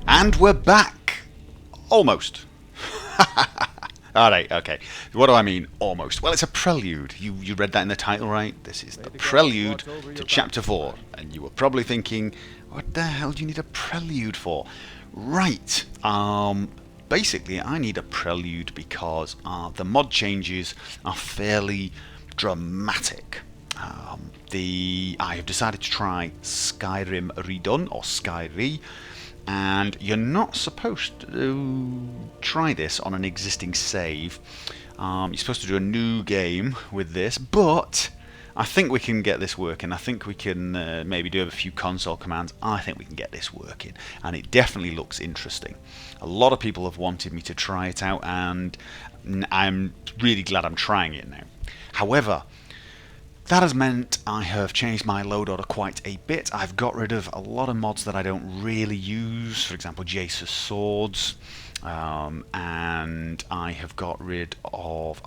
And we're back! Almost. Alright, okay. What do I mean, almost? Well, it's a prelude. You read that in the title, right? This is the prelude to Chapter 4. And you were probably thinking, what the hell do you need a prelude for? Right. Basically, I need a prelude because the mod changes are fairly dramatic. I have decided to try Skyrim redone, or Skyri, and you're not supposed to try this on an existing save. You're supposed to do a new game with this, but I think we can get this working. I think we can maybe do a few console commands. I think we can get this working, and it definitely looks interesting. A lot of people have wanted me to try it out, and I'm really glad I'm trying it now. However, that has meant I have changed my load order quite a bit. I've got rid of a lot of mods that I don't really use, for example Jace's swords, and I have got rid of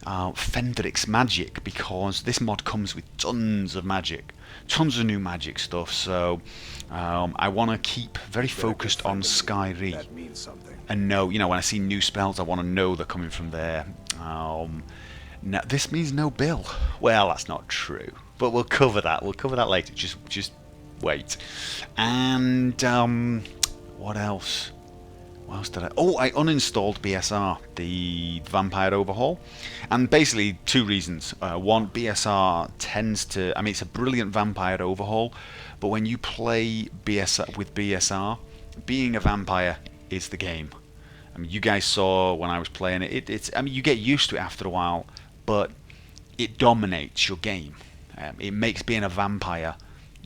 Fendrix's magic, because this mod comes with tons of magic, tons of new magic stuff, so I want to keep very focused on Skyrim and know, you know, when I see new spells I want to know they're coming from there. Now, this means no bill. Well, that's not true, but we'll cover that. We'll cover that later. Just wait. And what else? What else did I? Oh, I uninstalled BSR, the Vampire Overhaul, and basically two reasons. One, BSR tends to. I mean, it's a brilliant Vampire Overhaul, but when you play BSR with BSR, being a vampire is the game. I mean, you guys saw when I was playing it. It's. I mean, you get used to it after a while, but it dominates your game. It makes being a vampire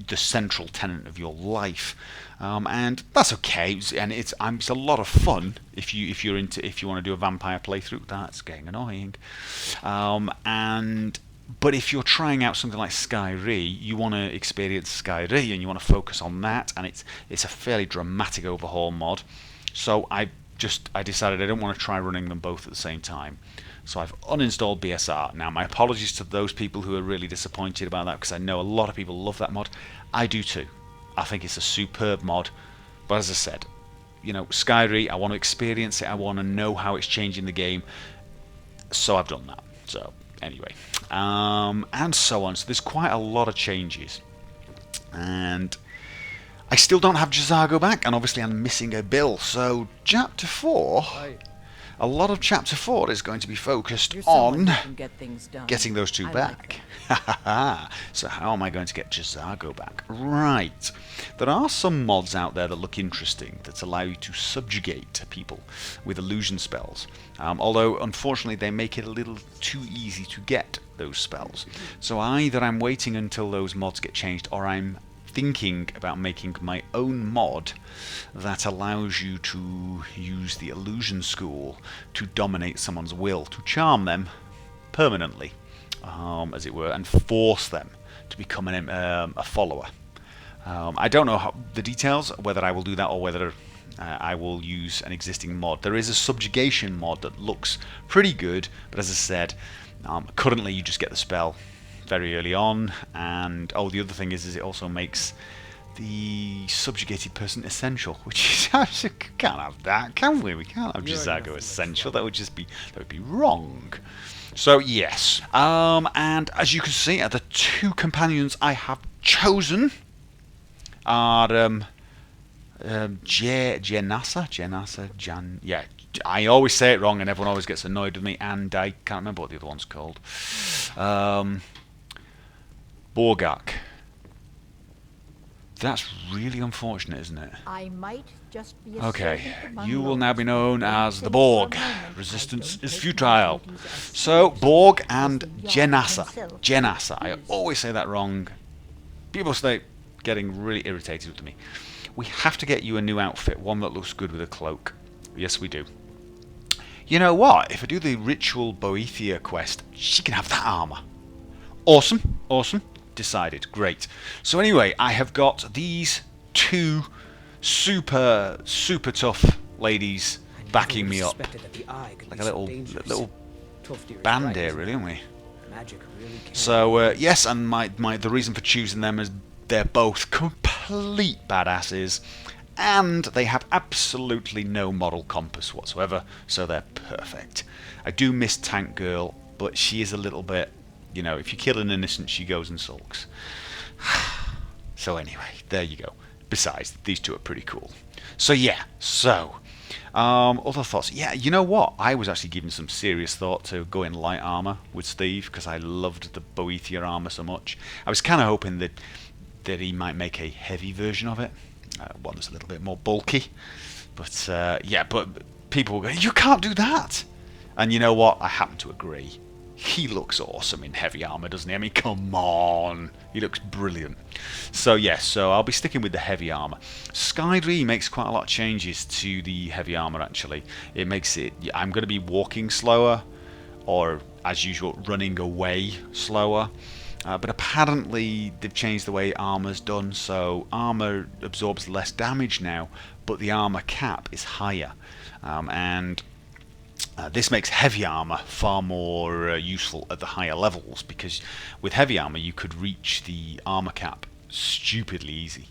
the central tenet of your life, and that's okay. It's a lot of fun if you want to do a vampire playthrough. That's getting annoying. But if you're trying out something like Skyrim, you want to experience Skyrim and you want to focus on that, and it's a fairly dramatic overhaul mod. So I decided I don't want to try running them both at the same time. So I've uninstalled BSR. Now, my apologies to those people who are really disappointed about that, because I know a lot of people love that mod. I do too. I think it's a superb mod. But as I said, you know, Skyrim, I want to experience it. I want to know how it's changing the game. So I've done that. So anyway, and so on. So there's quite a lot of changes, and I still don't have Jazago back, and obviously I'm missing a bill. So Chapter 4. A lot of Chapter 4 is going to be focused on getting those two back. So how am I going to get Jazago back? Right. There are some mods out there that look interesting that allow you to subjugate people with illusion spells. Although, unfortunately, they make it a little too easy to get those spells. So either I'm waiting until those mods get changed, or I'm thinking about making my own mod that allows you to use the illusion school to dominate someone's will, to charm them permanently, as it were, and force them to become a follower. I don't know the details, whether I will do that or whether I will use an existing mod. There is a subjugation mod that looks pretty good, but as I said, currently you just get the spell very early on, and the other thing is it also makes the subjugated person essential, which is can't have that, can we? We can't have Jazago essential. That would be wrong. So yes, and as you can see, the two companions I have chosen are yeah. I always say it wrong, and everyone always gets annoyed with me, and I can't remember what the other one's called. Borgak. That's really unfortunate, isn't it? I might just be okay, you will now be known as the Borg. Resistance is futile. So, Borg and Jenassa. Jenassa. I always say that wrong. People stay getting really irritated with me. We have to get you a new outfit, one that looks good with a cloak. Yes, we do. You know what? If I do the Ritual Boethia quest, she can have that armor. Awesome, awesome. Decided. Great. So anyway, I have got these two super tough ladies backing me up. Like a little band here, really, aren't we? So yes, and the reason for choosing them is they're both complete badasses, and they have absolutely no moral compass whatsoever, so they're perfect. I do miss Tank Girl, but she is a little bit, you know, if you kill an innocent, she goes and sulks. So anyway, there you go. Besides, these two are pretty cool. So yeah, other thoughts. Yeah, you know what? I was actually giving some serious thought to going light armor with Steve because I loved the Boethia armor so much. I was kind of hoping that he might make a heavy version of it, one that's a little bit more bulky. But yeah, but people will go, you can't do that. And you know what? I happen to agree. He looks awesome in heavy armor, doesn't he? I mean, come on. He looks brilliant. So yes, so I'll be sticking with the heavy armor. Skyrim makes quite a lot of changes to the heavy armor, actually. It makes it, I'm going to be walking slower, or as usual, running away slower. But apparently they've changed the way armor's done, so armor absorbs less damage now, but the armor cap is higher. This makes heavy armor far more useful at the higher levels, because with heavy armor you could reach the armor cap stupidly easy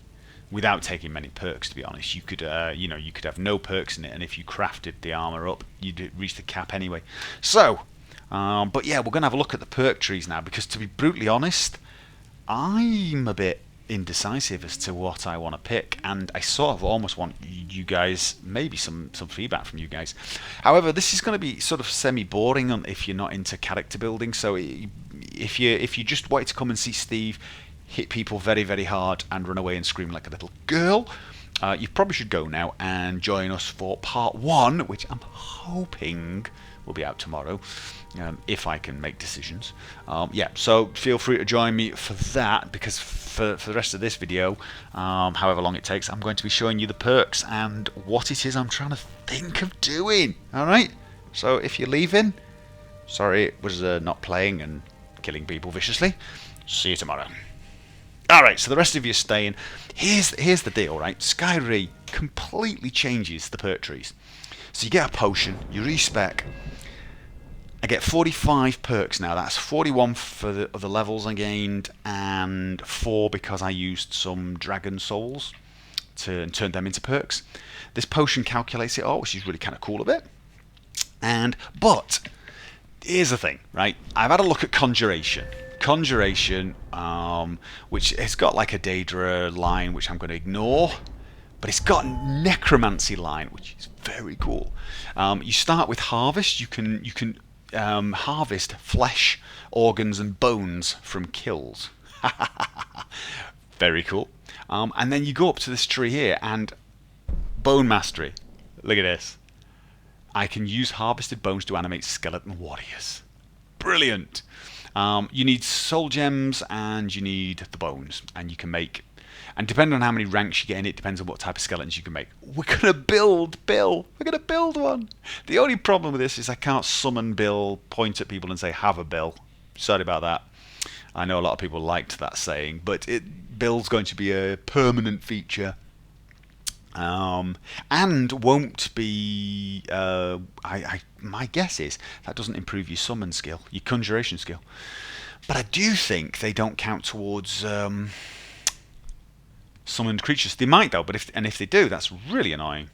without taking many perks. To be honest, you could you could have no perks in it, and if you crafted the armor up, you'd reach the cap anyway. So, but yeah, we're gonna have a look at the perk trees now, because to be brutally honest, I'm a bit indecisive as to what I want to pick, and I sort of almost want you guys, maybe some feedback from you guys. However, this is going to be sort of semi-boring if you're not into character building. So if you just wanted to come and see Steve hit people very, very hard and run away and scream like a little girl, you probably should go now and join us for part 1, which I'm hoping will be out tomorrow, if I can make decisions. Yeah, so feel free to join me for that, because for the rest of this video, however long it takes, I'm going to be showing you the perks and what it is I'm trying to think of doing. Alright, so if you're leaving, sorry it was not playing and killing people viciously. See you tomorrow. Alright, so the rest of you are staying. Here's the deal, right? Skyrim completely changes the perk trees. So you get a potion, you respec. I get 45 perks now. That's 41 for the levels I gained, and 4 because I used some dragon souls and turned them into perks. This potion calculates it all, which is really kind of cool a bit. But here's the thing, right? I've had a look at Conjuration. Conjuration, which has got like a Daedra line, which I'm going to ignore. But it's got Necromancy line, which is very cool. You start with Harvest. You can harvest flesh, organs, and bones from kills. Very cool. And then you go up to this tree here, and Bone Mastery. Look at this. I can use harvested bones to animate skeleton warriors. Brilliant. You need soul gems, and you need the bones, and you can make. And depending on how many ranks you get in, it depends on what type of skeletons you can make. We're going to build Bill. We're going to build one. The only problem with this is I can't summon Bill, point at people and say, have a Bill. Sorry about that. I know a lot of people liked that saying, but Bill's going to be a permanent feature. And won't be... my guess is that doesn't improve your summon skill, your conjuration skill. But I do think they don't count towards... summoned creatures. They might though, but if they do, that's really annoying.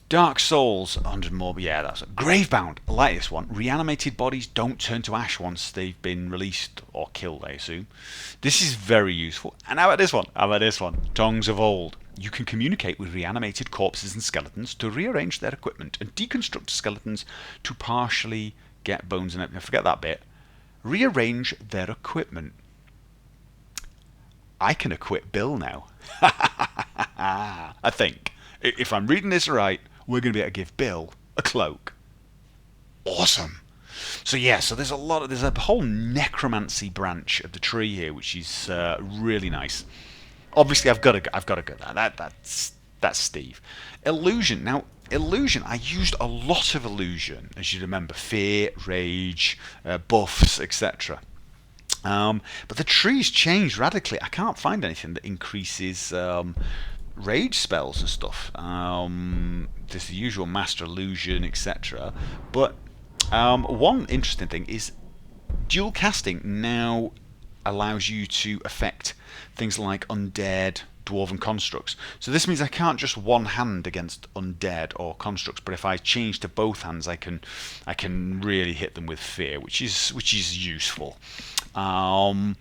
Dark Souls, 100 more. Yeah, that's Gravebound. I like this one. Reanimated bodies don't turn to ash once they've been released or killed, I assume. This is very useful. And how about this one? How about this one? Tongues of Old. You can communicate with reanimated corpses and skeletons to rearrange their equipment and deconstruct skeletons to partially get bones and everything. Forget that bit. Rearrange their equipment. I can equip Bill now. I think. If I'm reading this right, we're going to be able to give Bill a cloak. Awesome. So yeah, so there's a whole necromancy branch of the tree here, which is really nice. Obviously, I've got to go there. That's Steve. Illusion. Now, illusion. I used a lot of illusion, as you remember, fear, rage, buffs, etc. But the trees changed radically. I can't find anything that increases rage spells and stuff. There's the usual master illusion, etc. But one interesting thing is dual casting now allows you to affect things like undead, dwarven constructs. So this means I can't just one hand against undead or constructs, but if I change to both hands, I can really hit them with fear, which is useful. There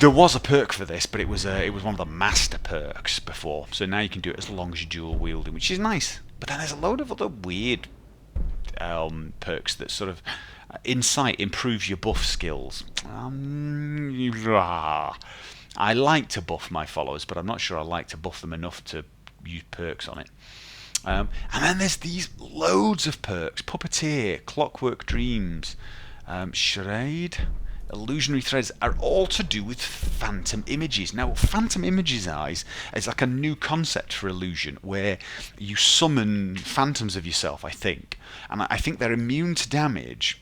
was a perk for this, but it was one of the master perks before. So now you can do it as long as you're dual wielding, which is nice. But then there's a load of other weird perks that sort of insight improves your buff skills. I like to buff my followers, but I'm not sure I like to buff them enough to use perks on it. And then there's these loads of perks: Puppeteer, Clockwork Dreams, Charade, Illusionary Threads, are all to do with phantom images. Now, what phantom images is like a new concept for illusion, where you summon phantoms of yourself, I think. And I think they're immune to damage,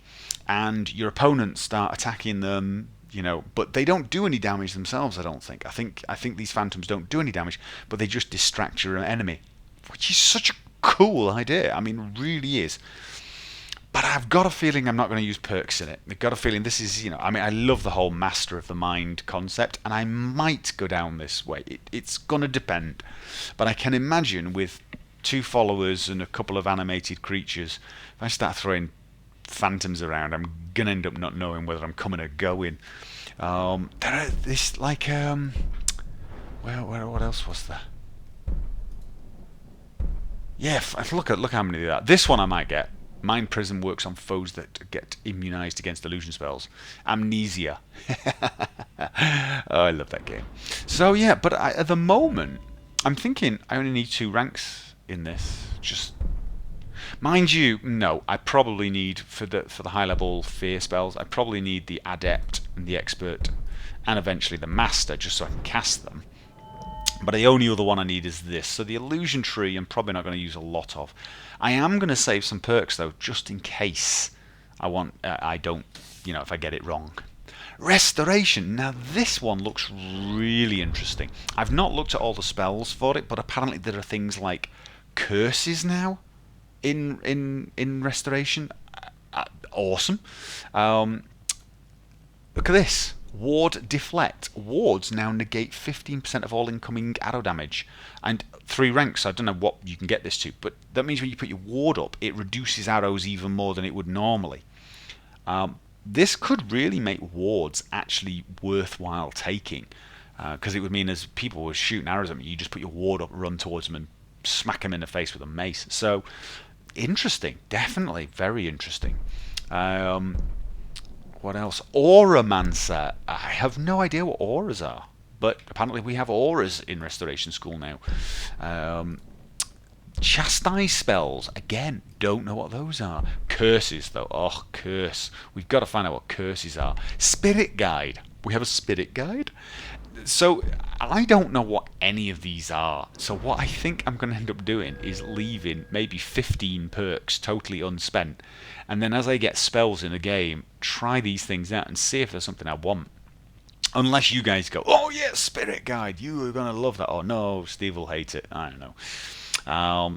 and your opponents start attacking them, but they don't do any damage themselves, I don't think. I think these phantoms don't do any damage, but they just distract your enemy, which is such a cool idea. I mean, really is. But I've got a feeling I'm not going to use perks in it. I've got a feeling this is, I love the whole Master of the Mind concept, and I might go down this way. It's going to depend. But I can imagine with 2 followers and a couple of animated creatures, if I start throwing phantoms around, I'm going to end up not knowing whether I'm coming or going. There are this, like, what else was there? Yeah, look how many there are. This one I might get. Mind Prism works on foes that get immunized against illusion spells. Amnesia. Oh, I love that game. So yeah, but at the moment, I'm thinking I only need 2 ranks in this. Just, mind you, no, I probably need for the high level fear spells, I probably need the Adept and the Expert, and eventually the Master, just so I can cast them. But the only other one I need is this. So the Illusion Tree I'm probably not going to use a lot of. I am going to save some perks though, just in case I don't, if I get it wrong. Restoration. Now this one looks really interesting. I've not looked at all the spells for it, but apparently there are things like curses now in Restoration. Awesome. Look at this. Ward Deflect. Wards now negate 15% of all incoming arrow damage. And 3 ranks, I don't know what you can get this to, but that means when you put your ward up, it reduces arrows even more than it would normally. This could really make wards actually worthwhile taking, because it would mean as people were shooting arrows at me, you just put your ward up, run towards them, and smack them in the face with a mace. So, interesting. Definitely very interesting. What else? Auramancer. I have no idea what auras are, but apparently we have auras in Restoration School now. Chastise spells. Again, don't know what those are. Curses, though. Oh, curse. We've got to find out what curses are. Spirit Guide. We have a Spirit Guide? So, I don't know what any of these are. So what I think I'm going to end up doing is leaving maybe 15 perks totally unspent. And then as I get spells in a game, try these things out and see if there's something I want. Unless you guys go, oh yeah, Spirit Guide, you are going to love that. Or no, Steve will hate it. I don't know.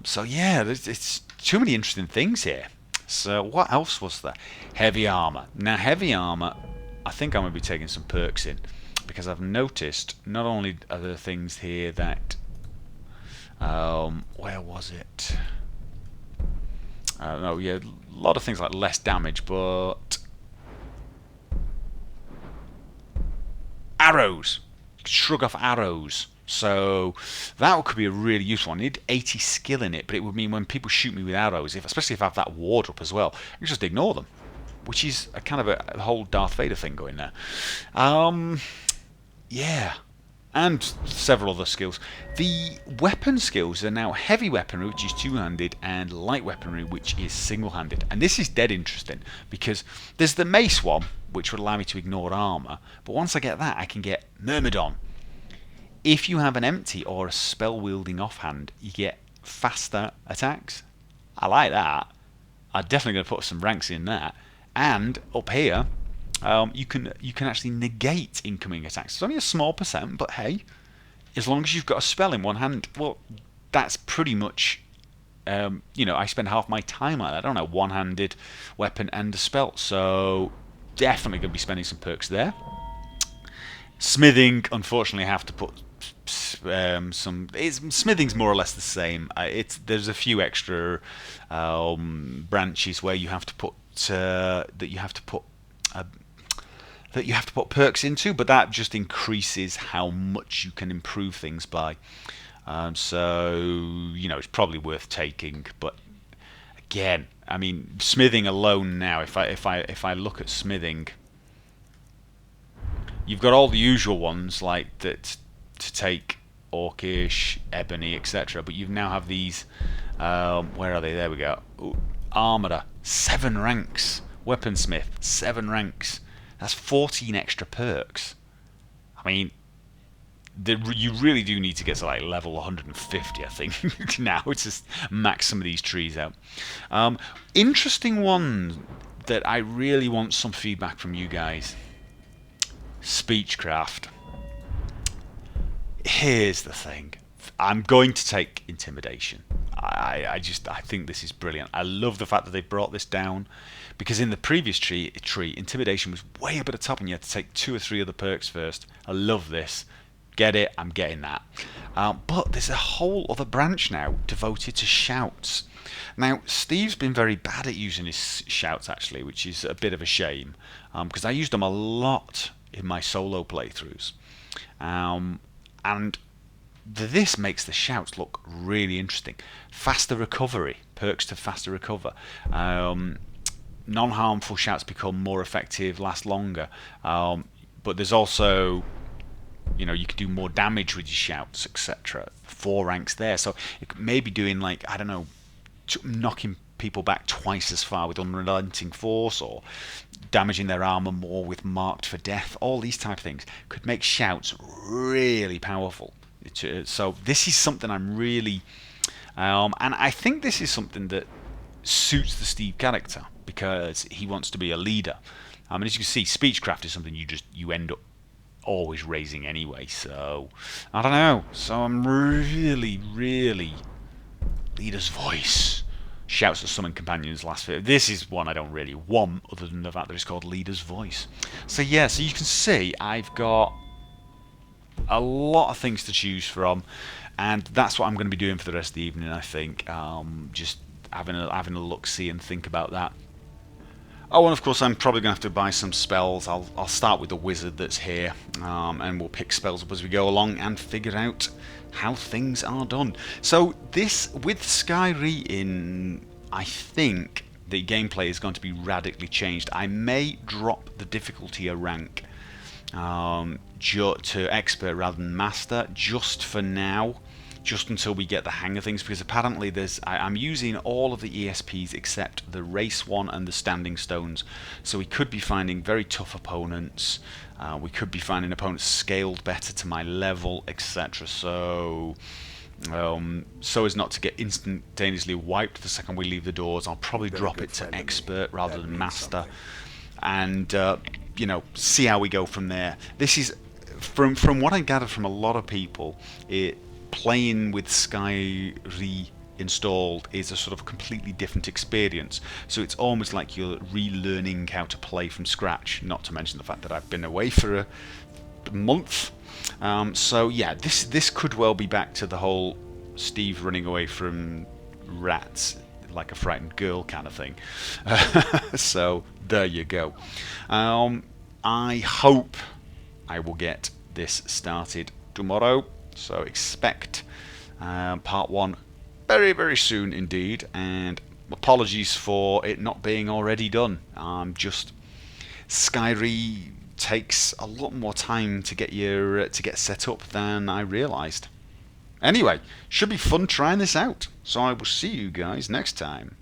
So yeah, it's too many interesting things here. So what else was there? Heavy Armor. Now Heavy Armor, I think I'm going to be taking some perks in. Because I've noticed not only are there things here that... where was it? No, yeah, a lot of things like less damage, but... Arrows! Shrug off arrows. So that could be a really useful one. I need 80 skill in it, but it would mean when people shoot me with arrows, especially if I have that ward up as well, I can just ignore them. Which is a kind of a whole Darth Vader thing going there. Yeah, and several other skills. The weapon skills are now heavy weaponry, which is 2-handed, and light weaponry, which is single-handed. And this is dead interesting, because there's the mace one, which would allow me to ignore armor, but once I get that, I can get Myrmidon. If you have an empty or a spell-wielding offhand, you get faster attacks. I like that. I'm definitely going to put some ranks in that. And up here, you can actually negate incoming attacks. It's only a small percent, but hey, as long as you've got a spell in one hand, well, that's pretty much, I spend half my time like that. I don't know, one-handed weapon and a spell, so definitely going to be spending some perks there. Smithing, unfortunately, I have to put smithing's more or less the same. There's a few extra branches where you have to put that you have to put perks into, but that just increases how much you can improve things by. So it's probably worth taking. But again, I mean, smithing alone now. If I look at smithing, you've got all the usual ones like that to take orcish, ebony, etc. But you now have these. Where are they? There we go. Ooh, armourer, 7 ranks. Weaponsmith, 7 ranks. That's 14 extra perks. I mean, you really do need to get to like level 150, I think, now to just max some of these trees out. Interesting one that I really want some feedback from you guys. Speechcraft. Here's the thing. I'm going to take intimidation. I think this is brilliant. I love the fact that they brought this down, because in the previous tree, intimidation was way up at the top and you had to take 2 or 3 other perks first. I love this. Get it? I'm getting that. But there's a whole other branch now devoted to shouts. Now, Steve's been very bad at using his shouts, actually, which is a bit of a shame, because I used them a lot in my solo playthroughs. And this makes the shouts look really interesting. Faster recovery, perks to faster recover. Non-harmful shouts become more effective, last longer. But there's also, you can do more damage with your shouts, etc. 4 ranks there, so it may be doing, like, I don't know, knocking people back twice as far with unrelenting force, or damaging their armor more with marked for death. All these type of things could make shouts really powerful. So this is something I'm really, and I think this is something that suits the Steve character, because he wants to be a leader. And as you can see, speechcraft is something you end up always raising anyway. So I don't know. So I'm really leader's voice. Shouts to summon companions last bit. This is one I don't really want, other than the fact that it's called leader's voice. So yeah, so you can see I've got a lot of things to choose from, and that's what I'm going to be doing for the rest of the evening, I think. Just having a look, see, and think about that. Oh, and of course I'm probably going to have to buy some spells. I'll start with the wizard that's here, and we'll pick spells up as we go along and figure out how things are done. So this, with Skyrim in, I think the gameplay is going to be radically changed. I may drop the difficulty a rank to expert rather than master, just for now, just until we get the hang of things, because apparently I'm using all of the ESPs except the race one and the standing stones, so we could be finding very tough opponents, we could be finding opponents scaled better to my level, etc. So as not to get instantaneously wiped the second we leave the doors, I'll probably drop it to expert rather than master, and see how we go from there. This is, from what I gathered from a lot of people, playing with Skyrim installed is a sort of completely different experience. So it's almost like you're relearning how to play from scratch, not to mention the fact that I've been away for a month. So yeah, this could well be back to the whole Steve running away from rats like a frightened girl kind of thing. So there you go. I hope I will get this started tomorrow. So expect part 1 very soon indeed, and apologies for it not being already done. Skyrim takes a lot more time to get set up than I realised. Anyway, should be fun trying this out. So I will see you guys next time.